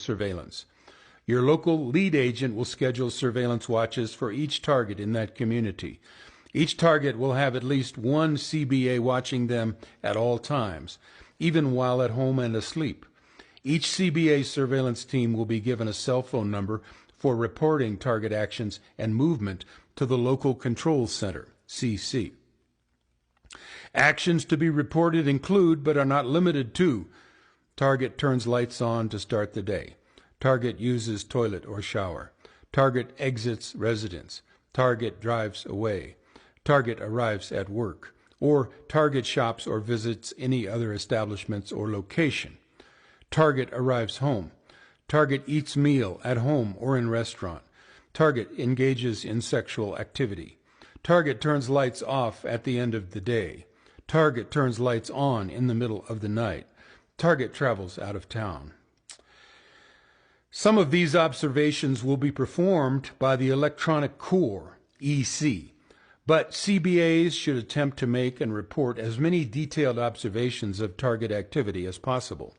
surveillance. Your local lead agent will schedule surveillance watches for each target in that community. Each target will have at least one CBA watching them at all times, even while at home and asleep. Each CBA surveillance team will be given a cell phone number for reporting target actions and movement to the local control center, CC. Actions to be reported include, but are not limited to: target turns lights on to start the day, target uses toilet or shower, target exits residence, target drives away, target arrives at work, or target shops or visits any other establishments or location, target arrives home, target eats meal at home or in restaurant, target engages in sexual activity, target turns lights off at the end of the day, target turns lights on in the middle of the night, target travels out of town. Some of these observations will be performed by the Electronic Core, EC, but CBAs should attempt to make and report as many detailed observations of target activity as possible.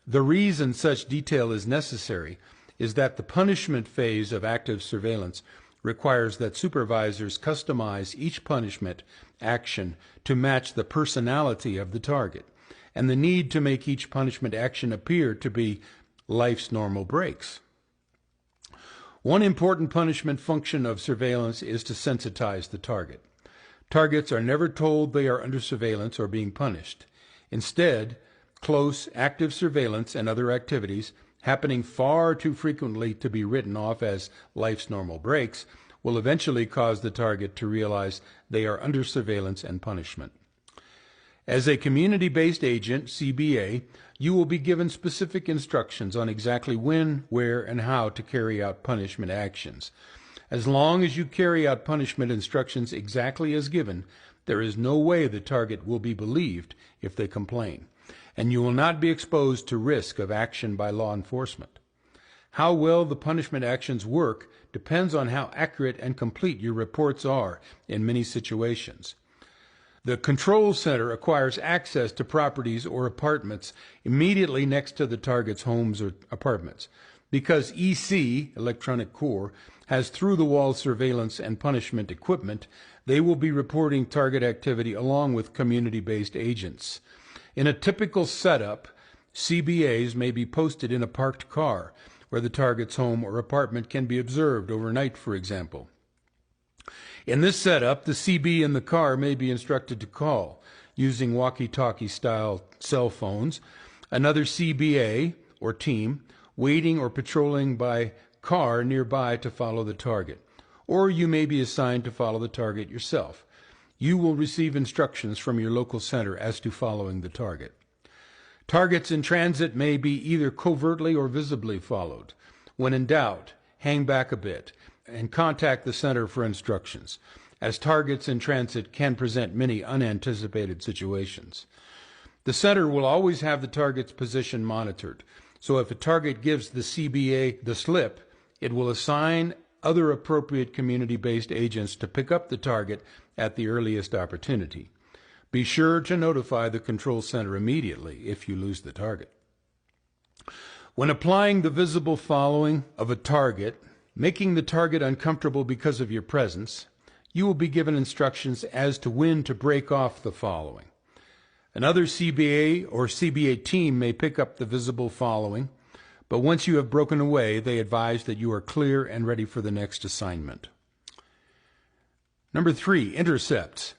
The reason such detail is necessary is that the punishment phase of active surveillance requires that supervisors customize each punishment action to match the personality of the target, and the need to make each punishment action appear to be life's normal breaks. One important punishment function of surveillance is to sensitize the target. Targets are never told they are under surveillance or being punished. Instead, close, active surveillance and other activities, happening far too frequently to be written off as life's normal breaks, will eventually cause the target to realize they are under surveillance and punishment. As a community-based agent, CBA, you will be given specific instructions on exactly when, where, and how to carry out punishment actions. As long as you carry out punishment instructions exactly as given, there is no way the target will be believed if they complain, and you will not be exposed to risk of action by law enforcement. How well the punishment actions work depends on how accurate and complete your reports are in many situations. The control center acquires access to properties or apartments immediately next to the target's homes or apartments. Because EC, Electronic Core, has through-the-wall surveillance and punishment equipment, they will be reporting target activity along with community-based agents. In a typical setup, CBAs may be posted in a parked car, where the target's home or apartment can be observed overnight, for example. In this setup, the CB in the car may be instructed to call, using walkie-talkie style cell phones, another CBA or team waiting or patrolling by car nearby to follow the target. Or you may be assigned to follow the target yourself. You will receive instructions from your local center as to following the target. Targets in transit may be either covertly or visibly followed. When in doubt, hang back a bit and contact the center for instructions, as targets in transit can present many unanticipated situations. The center will always have the target's position monitored, so if a target gives the CBA the slip, it will assign other appropriate community-based agents to pick up the target at the earliest opportunity. Be sure to notify the control center immediately if you lose the target. When applying the visible following of a target, making the target uncomfortable because of your presence, you will be given instructions as to when to break off the following. Another CBA or CBA team may pick up the visible following, but once you have broken away, they advise that you are clear and ready for the next assignment. Number 3, intercepts.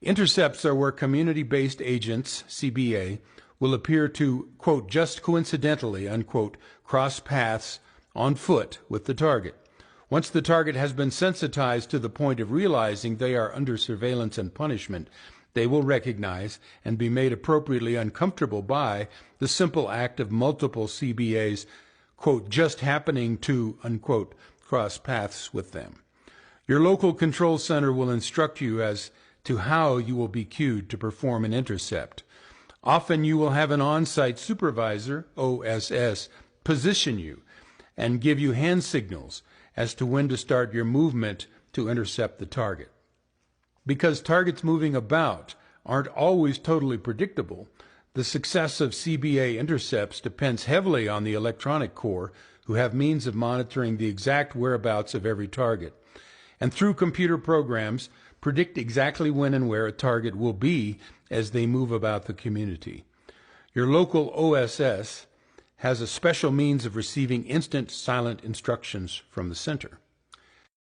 Intercepts are where community-based agents, CBA, will appear to, quote, just coincidentally, unquote, cross paths on foot with the target. Once the target has been sensitized to the point of realizing they are under surveillance and punishment, they will recognize and be made appropriately uncomfortable by the simple act of multiple CBAs, quote, just happening to, unquote, cross paths with them. Your local control center will instruct you as to how you will be cued to perform an intercept. Often you will have an on-site supervisor, OSS, position you and give you hand signals as to when to start your movement to intercept the target. Because targets moving about aren't always totally predictable, The success of CBA intercepts depends heavily on the electronic corps, who have means of monitoring the exact whereabouts of every target, and through computer programs predict exactly when and where a target will be as they move about the community. Your local OSS has a special means of receiving instant silent instructions from the center.